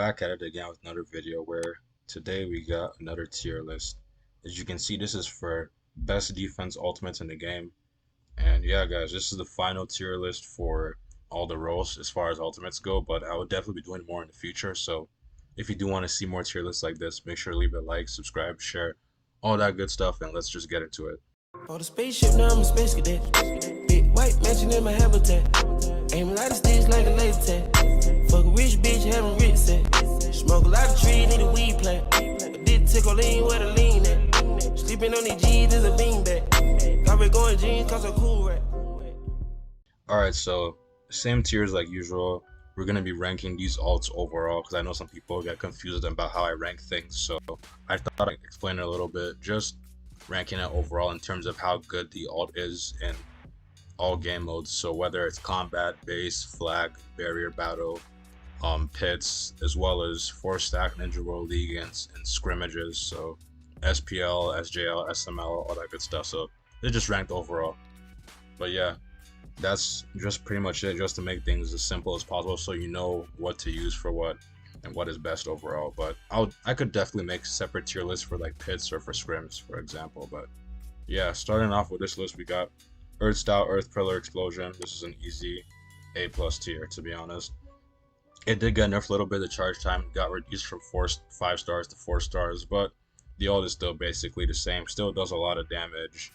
back at it again with another video where today we got another tier list. As you can see, this is for best defense ultimates in the game. And yeah, guys, this is the final tier list for all the roles as far as ultimates go, but I will definitely be doing more in the future. So if you do want to see more tier lists like this, make sure to leave a like, subscribe, share, all that good stuff, and let's just get into it. For the spaceship, now I'm a space cadet. Big white mansion in my habitat. Aim a lot of sticks like a laser tag. Fuck a rich bitch, having rich set. Smoke a lot of trees, need a weed plant. A dick tickle lean where the lean at. Sleeping on these G's is a beanbag. Got me going jeans cause I'm cool right. Alright, so same tiers like usual. We're going to be ranking these alts overall because I know some people get confused about how I rank things. So I thought I'd explain it a little bit. Just ranking it overall in terms of how good the alt is in all game modes. So whether it's combat, base, flag, barrier battle, pits, as well as 4-stack Ninja World League and scrimmages. So SPL, SJL, SML, all that good stuff. So they're just ranked overall. But yeah, that's just pretty much it, just to make things as simple as possible so you know what to use for what and what is best overall. But I could definitely make separate tier lists for like pits or for scrims, for example. But yeah, starting off with this list, we got Earth Style Earth Pillar Explosion. This is an easy A+ tier, to be honest. It did get nerfed a little bit. The charge time got reduced from 5 stars to 4 stars, but the ult is still basically the same. Still does a lot of damage.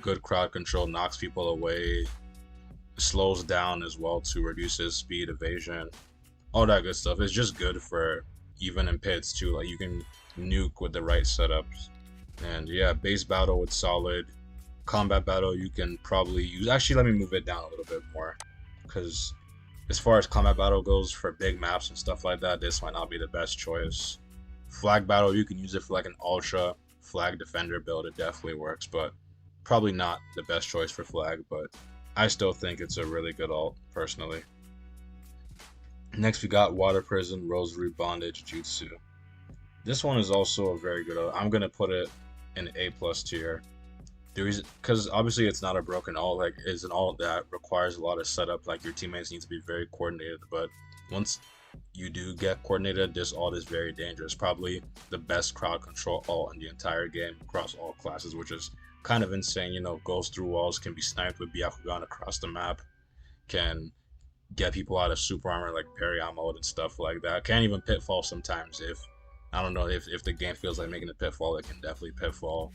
Good crowd control, knocks people away, slows down as well to reduces speed, evasion, all that good stuff. It's just good for even in pits too. Like you can nuke with the right setups. And yeah, base battle with solid. Combat battle you can probably use. Actually, let me move it down a little bit more, because as far as combat battle goes for big maps and stuff like that, this might not be the best choice. Flag battle, you can use it for like an ultra flag defender build. It definitely works, but probably not the best choice for flag, but I still think it's a really good ult personally. Next we got Water Prison Rosary Bondage Jutsu. This one is also a very good ult. I'm gonna put it in A+ tier. The reason, because obviously it's not a broken ult, like it's an ult that requires a lot of setup, like your teammates need to be very coordinated, but once you do get coordinated, this ult is very dangerous. Probably the best crowd control ult in the entire game across all classes, which is kind of insane. You know, goes through walls, can be sniped with Byakugan across the map, can get people out of super armor like Parry mode and stuff like that. Can't even pitfall sometimes. If I don't know, if the game feels like making a pitfall, it can definitely pitfall.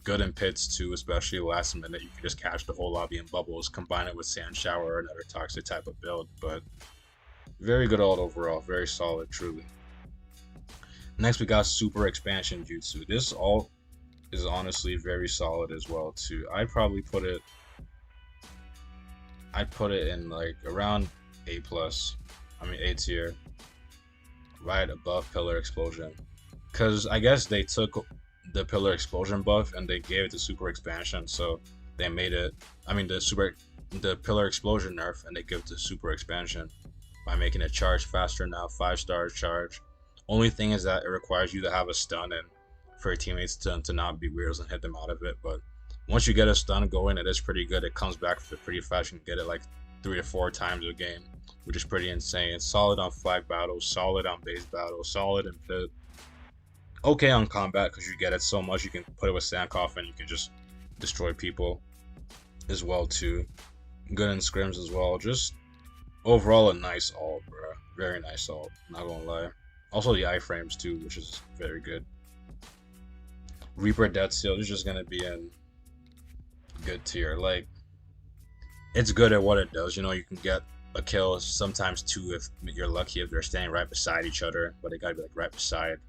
Good in pits too, especially last minute. You can just catch the whole lobby in bubbles, combine it with sand shower or another toxic type of build. But very good ult overall, very solid, truly. Next we got Super Expansion Jutsu. This ult is honestly very solid as well too. I'd probably put it in like around A+. I mean A tier, right above Pillar Explosion, because I guess they took the Pillar Explosion buff and they gave it to Super Expansion, so they made it, I mean the Pillar Explosion nerf, and they give it to Super Expansion by making it charge faster now, 5 stars charge. Only thing is that it requires you to have a stun and for your teammates to not be weirdos and hit them out of it. But once you get a stun going, it is pretty good. It comes back pretty fast. You can get it like 3 to 4 times a game, which is pretty insane. It's solid on flag battles, solid on base battles, solid in pit. Okay on combat because you get it so much. You can put it with Sandcough and you can just destroy people as well too. Good in scrims as well. Just overall a nice ult, bro. Very nice ult, not gonna lie. Also the iframes too, which is very good. Reaper Death Seal is just gonna be in good tier. Like, it's good at what it does. You know, you can get a kill, sometimes 2 if you're lucky, if they're standing right beside each other, but they gotta be like right beside.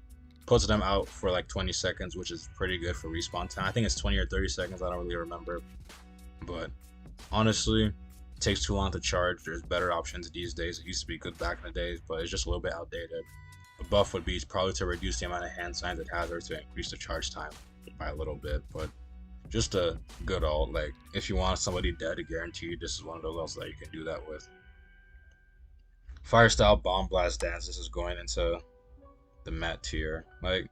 Puts them out for like 20 seconds, which is pretty good for respawn time. I think it's 20 or 30 seconds, I don't really remember. But honestly, it takes too long to charge. There's better options these days. It used to be good back in the days, but it's just a little bit outdated. A buff would be probably to reduce the amount of hand signs it has or to increase the charge time by a little bit, but just a good ult. Like, if you want somebody dead, guaranteed, this is one of those ults that you can do that with. Fire Style Bomb Blast Dance, this is going into the Met tier. Like,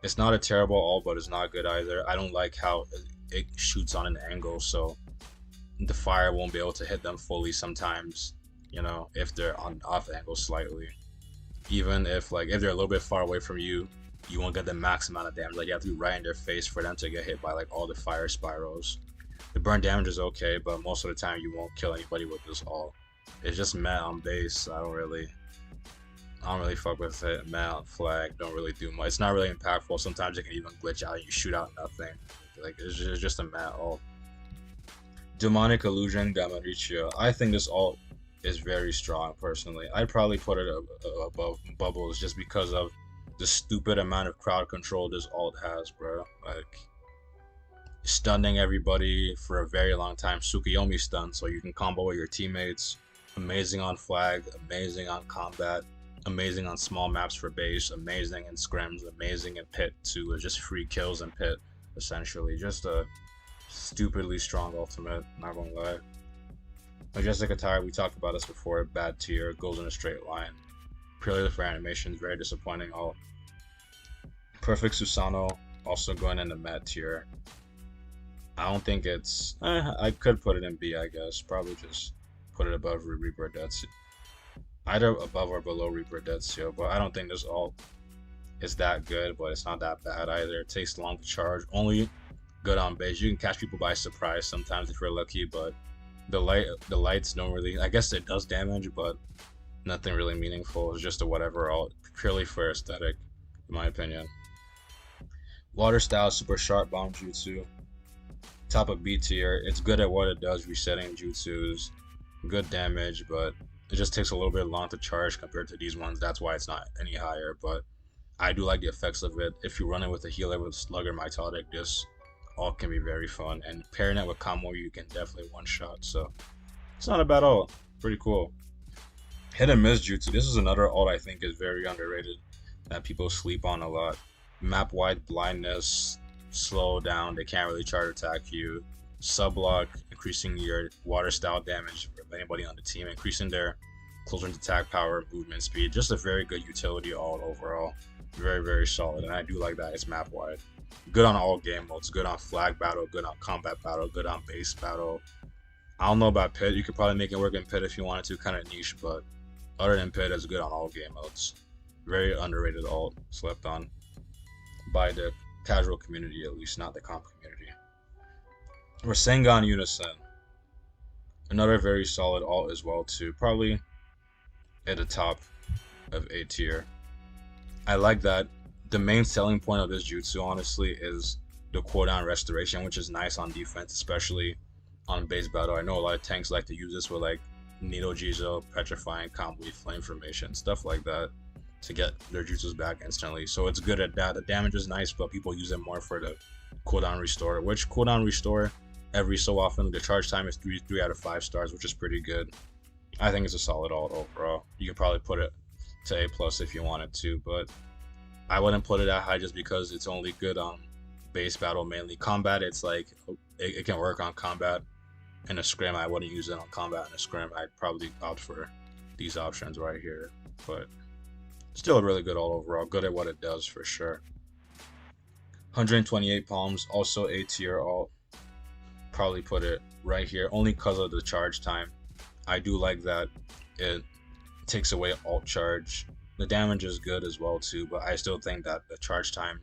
it's not a terrible ult, but it's not good either. I don't like how it shoots on an angle, so the fire won't be able to hit them fully sometimes, you know, if they're on off angle slightly. Even if they're a little bit far away from you, you won't get the max amount of damage. Like you have to be right in their face for them to get hit by like all the fire spirals. The burn damage is okay, but most of the time you won't kill anybody with this ult. It's just meh on base. I don't really fuck with it. Meh on flag. Don't really do much. It's not really impactful. Sometimes it can even glitch out and you shoot out nothing. Like it's just a meh ult. Demonic Illusion Gamarichia. I think this ult is very strong personally. I'd probably put it above Bubbles just because of the stupid amount of crowd control this ult has, bro. Like stunning everybody for a very long time. Tsukuyomi stun, so you can combo with your teammates. Amazing on flag, amazing on combat, amazing on small maps for base, amazing in scrims, amazing in pit too. It's just free kills in pit, essentially. Just a stupidly strong ultimate, not gonna lie. Majestic Attire, we talked about this before, bad tier, goes in a straight line. Purely for animations, very disappointing ult. Perfect Susanoo, also going in the mad tier. I don't think it's... I could put it in B, I guess. Probably just put it above Reaper Dead Seal. Either above or below Reaper Dead Seal, but I don't think this ult is that good, but it's not that bad either. It takes long to charge, only good on base. You can catch people by surprise sometimes if you're lucky, but the lights don't really... I guess it does damage, but nothing really meaningful. It's just a whatever ult, purely for aesthetic, in my opinion. Water Style Super Sharp Bomb Jutsu. Top of B tier. It's good at what it does, resetting jutsus, good damage, but it just takes a little bit long to charge compared to these ones. That's why it's not any higher, but I do like the effects of it. If you run it with a healer with Slugger Mitotic, this all can be very fun, and pairing it with combo, you can definitely one shot, so it's not a bad ult. Pretty cool. Hit and miss jutsu. This is another ult I think is very underrated that people sleep on a lot. Map wide blindness, slow down, they can't really charge attack you. Subblock, increasing your water style damage for anybody on the team, increasing their close range attack power, movement speed. Just a very good utility ult overall. Very, very solid, and I do like that it's map wide. Good on all game modes, good on flag battle, good on combat battle, good on base battle. I don't know about pit, you could probably make it work in pit if you wanted to, kind of niche, but other than pit, it's good on all game modes. Very underrated ult, slept on by the casual community, at least, not the comp community. Rasengan Unison. Another very solid ult as well too. Probably at the top of A tier. I like that. The main selling point of this jutsu, honestly, is the cooldown restoration, which is nice on defense, especially on base battle. I know a lot of tanks like to use this with like Nido Jizo, Petrifying, Combo, Flame Formation, stuff like that, to get their jutsus back instantly. So it's good at that. The damage is nice, but people use it more for the cooldown restore, which cooldown restore every so often. The charge time is 3 out of 5 stars, which is pretty good. I think it's a solid ult overall. You could probably put it to A+ if you wanted to, but I wouldn't put it that high just because it's only good on base battle mainly. Combat, it's like it can work on combat. In a scrim, I wouldn't use it on combat in a scrim. I'd probably opt for these options right here, but still a really good ult overall. Good at what it does for sure. 128 palms, also A tier ult. Probably put it right here only because of the charge time. I do like that it takes away ult charge. The damage is good as well too, but I still think that the charge time,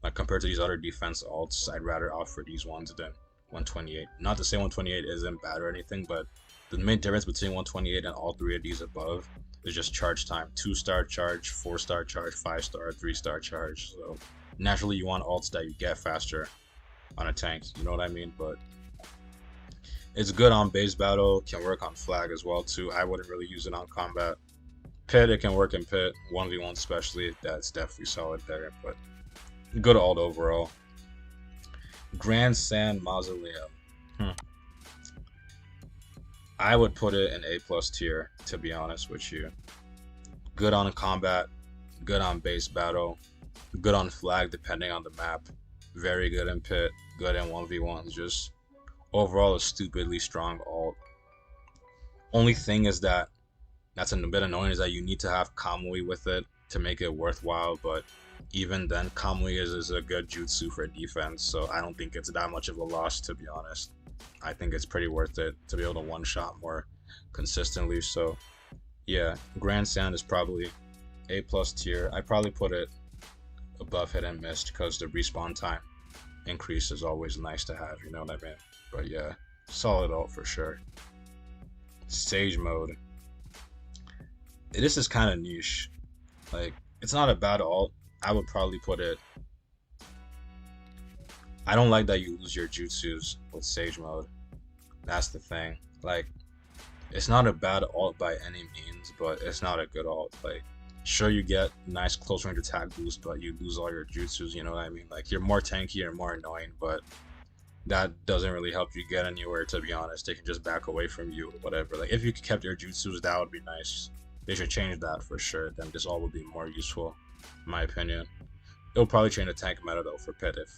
like compared to these other defense ults, I'd rather opt for these ones than 128. Not to say 128 isn't bad or anything, but the main difference between 128 and all three of these above is just charge time. 2-star charge, 4-star charge, 5-star, 3-star charge. So naturally you want ults that you get faster on a tank, you know what I mean? But it's good on base battle, can work on flag as well too. I wouldn't really use it on combat. Pit, it can work in pit, 1v1 especially, that's definitely solid there, but good ult overall. Grand Sand Mausoleum. I would put it in A+ tier, to be honest with you. Good on combat, good on base battle, good on flag depending on the map, very good in pit, good in 1v1s, just overall a stupidly strong ult. Only thing is that that's a bit annoying is that you need to have Kamui with it to make it worthwhile, but even then Kamui is a good jutsu for defense, so I don't think it's that much of a loss, to be honest. I think it's pretty worth it to be able to one-shot more consistently, so yeah, Grand Sand is probably A plus tier. I probably put it above hit and missed because the respawn time increase is always nice to have, you know what I mean? But yeah, solid ult for sure. Sage mode. This is kind of niche. Like, it's not a bad ult. I would probably put it. I don't like that you lose your jutsus with Sage mode. That's the thing. Like, it's not a bad ult by any means, but it's not a good ult. Like, sure you get nice close range attack boost, but you lose all your jutsus. You know what I mean? Like, you're more tanky and more annoying, but that doesn't really help you get anywhere. To be honest, they can just back away from you or whatever. Like, if you kept your jutsus, that would be nice. They should change that for sure. Then this all would be more useful, in my opinion. It'll probably change the tank meta though for Pit if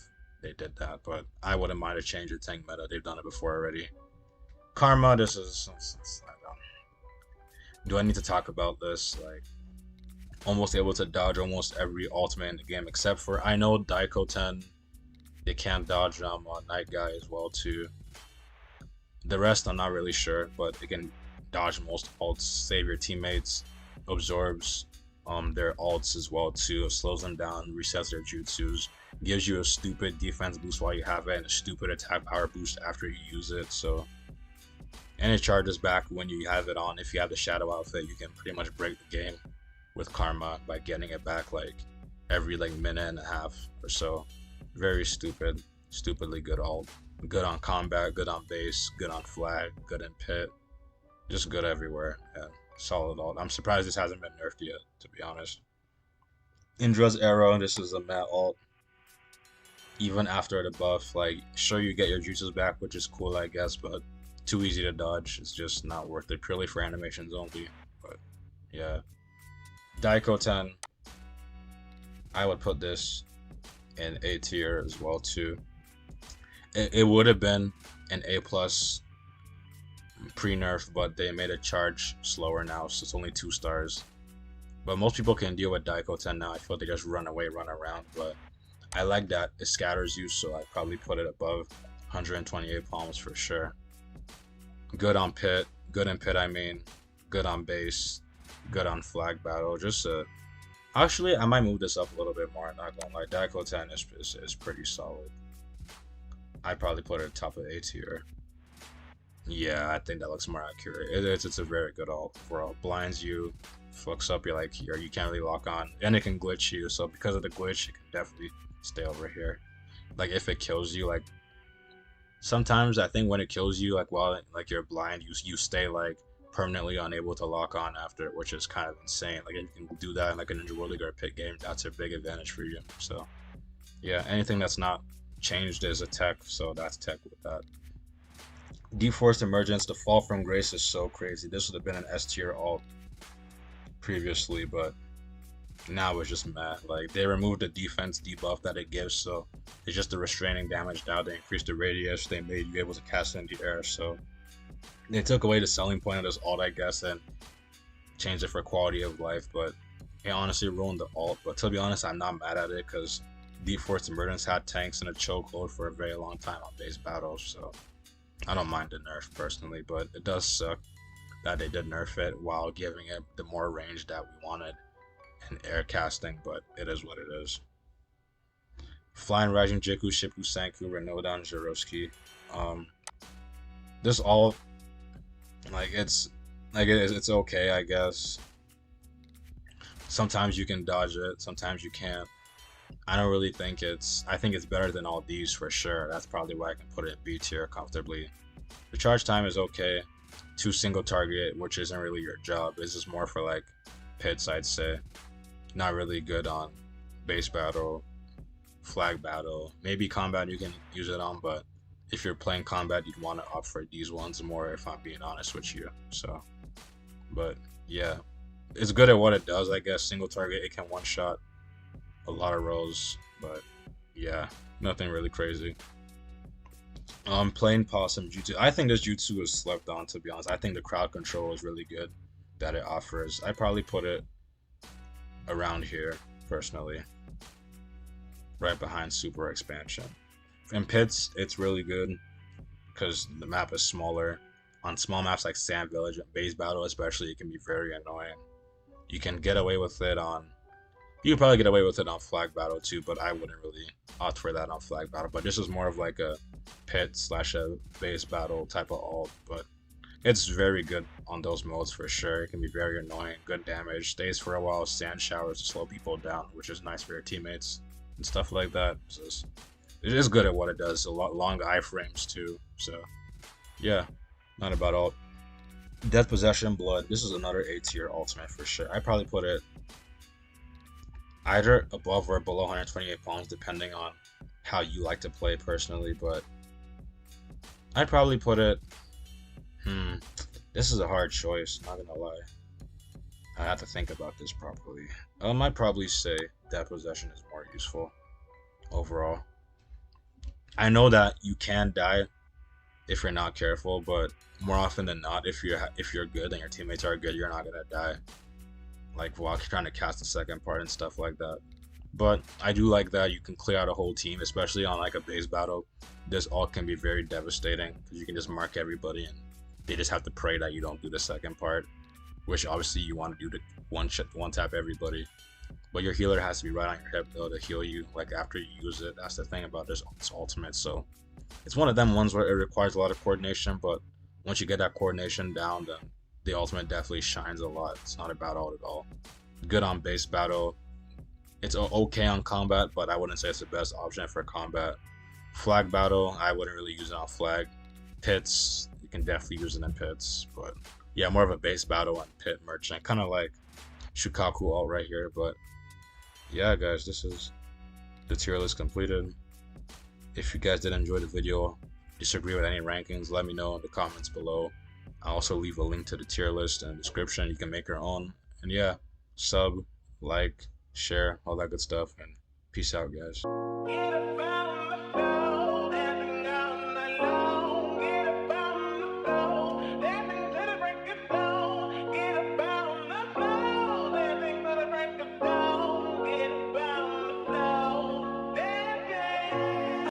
they did that, but I wouldn't mind a change of tank meta. They've done it before already. Karma, this is. Do I need to talk about this? Like, almost able to dodge almost every ultimate in the game except for I know Daiko 10. They can't dodge them on Night Guy as well too. The rest I'm not really sure, but they can dodge most ults, save your teammates, absorbs their ults as well too. It slows them down, resets their jutsus, gives you a stupid defense boost while you have it, and a stupid attack power boost after you use it. So, and it charges back when you have it on. If you have the shadow outfit, you can pretty much break the game with Karma by getting it back like every like minute and a half or so. Very stupid, stupidly good ult. Good on combat, good on base, good on flag, good in pit, just good everywhere. Yeah, solid ult. I'm surprised this hasn't been nerfed yet, to be honest. Indra's arrow, this is a mat ult. Even after the buff, like, sure you get your juices back, which is cool, I guess, but too easy to dodge. It's just not worth it, purely for animations only. But yeah, Daiko 10, I would put this in A tier as well too. It would have been an A plus pre-nerf, but they made it charge slower now, so it's only 2 stars. But most people can deal with Daiko 10 now. I feel they just run away, run around, but I like that it scatters you, so I probably put it above 128 palms for sure. Good on pit, good in pit I mean, good on base, good on flag battle. Just actually I might move this up a little bit more. I'm not gonna lie, Daiko 10 is pretty solid. I probably put it at top of A tier. Yeah, I think that looks more accurate. It's a very good ult overall. Blinds you, fucks up you can't really lock on, and it can glitch you. So because of the glitch, it can definitely stay over here. Like if it kills you, like sometimes I think when it kills you, like while like you're blind, you stay like permanently unable to lock on after, which is kind of insane. Like if you can do that in like a Ninja World League or a pit game, that's a big advantage for you. So yeah, anything that's not changed is a tech, so that's tech with that. D-Force Emergence, the fall from grace is so crazy. This would have been an S tier ult previously, but now it's just mad. Like they removed the defense debuff that it gives, so it's just the restraining damage now. They increased the radius, they made you able to cast it in the air, so they took away the selling point of this ult, I guess, and changed it for quality of life, but it honestly ruined the ult. But to be honest, I'm not mad at it because D-Force Emergence had tanks in a chokehold for a very long time on base battles, so I don't mind the nerf personally, but it does suck that they did nerf it while giving it the more range that we wanted in air casting, but it is what it is. Flying Raijin Jiku, Shippu Senku, Renodan, Jirovski. This all it's okay, I guess. Sometimes you can dodge it, sometimes you can't. I don't really think I think it's better than all these for sure. That's probably why I can put it in B tier comfortably. The charge time is okay. 2 single target, which isn't really your job. This is more for like pits, I'd say. Not really good on base battle, flag battle. Maybe combat you can use it on, but if you're playing combat, you'd want to opt for these ones more, if I'm being honest with you. So, but yeah, it's good at what it does, I guess. Single target, it can one-shot a lot of roles, but yeah, nothing really crazy. Plain Possum Jutsu. I think this Jutsu is slept on, to be honest. I think the crowd control is really good that it offers. I probably put it around here, personally. Right behind Super Expansion. In pits, it's really good because the map is smaller. On small maps like Sand Village and Base Battle especially, it can be very annoying. You can get away with it on. You can probably get away with it on flag battle too, but I wouldn't really opt for that on flag battle. But this is more of like a pit slash a base battle type of alt. But it's very good on those modes for sure. It can be very annoying. Good damage. Stays for a while. Sand showers to slow people down, which is nice for your teammates and stuff like that. It is good at what it does. A lot long iframes too. So yeah, not about alt. Death Possession Blood. This is another A tier ultimate for sure. I probably put it either above or below 128 pounds, depending on how you like to play personally. But I'd probably put it. This is a hard choice. Not gonna lie. I have to think about this properly. I'd probably say Death Possession is more useful overall. I know that you can die if you're not careful, but more often than not, if you're good and your teammates are good, you're not gonna die. Like while trying to cast the second part and stuff like that. But I do like that you can clear out a whole team, especially on like a base battle. This ult can be very devastating because you can just mark everybody and they just have to pray that you don't do the second part, which obviously you want to do to one tap everybody. But your healer has to be right on your hip though to heal you like after you use it. That's the thing about this ultimate. So it's one of them ones where it requires a lot of coordination, but once you get that coordination down, then the ultimate definitely shines a lot. It's not a bad ult at all. Good on base battle. It's okay on combat, but I wouldn't say it's the best option for combat. Flag battle, I wouldn't really use it on flag. Pits, you can definitely use it in pits, but yeah, more of a base battle and pit merchant, kind of like Shukaku ult right here. But yeah, guys, this is the tier list completed. If you guys did enjoy the video, disagree with any rankings, let me know in the comments below. I'll also leave a link to the tier list in the description. You can make your own. And yeah, sub, like, share, all that good stuff. And peace out, guys.